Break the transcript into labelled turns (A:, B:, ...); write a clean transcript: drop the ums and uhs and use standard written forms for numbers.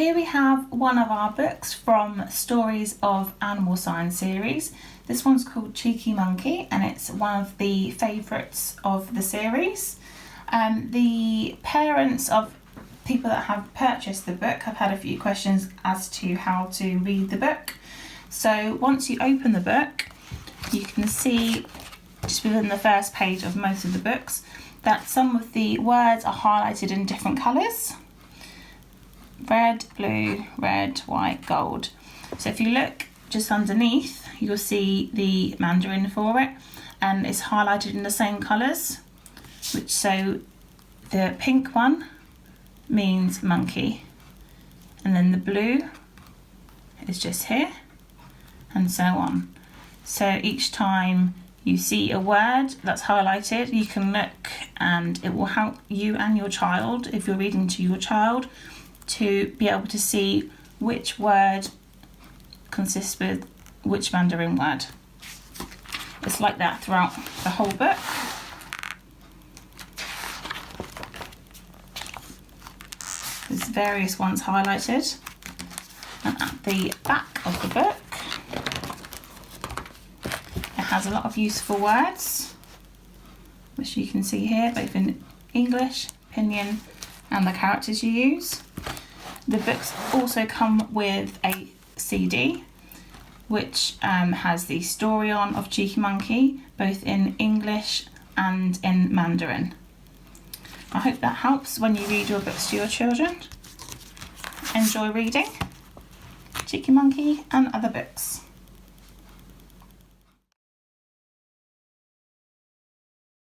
A: Here we have one of our books from Stories of Animal Science series. This one's called Cheeky Monkey and it's one of the favourites of the series. The parents of people that have purchased the book have had a few questions as to how to read the book. So once you open the book, you can see just within the first page of most of the books that some of the words are highlighted in different colours. Red, blue, red, white, gold. So if you look just underneath, you'll see the Mandarin for it, and it's highlighted in the same colours, which so the pink one means monkey, and then the blue is just here, and so on. So each time you see a word that's highlighted, you can look and it will help you and your child, if you're reading to your child, to be able to see which word consists with which Mandarin word. It's like that throughout the whole book. There's various ones highlighted. And at the back of the book, it has a lot of useful words, which you can see here, both in English, Pinyin, and the characters you use. The books also come with a CD, which has the story on of Cheeky Monkey, both in English and in Mandarin. I hope that helps when you read your books to your children. Enjoy reading Cheeky Monkey and other books.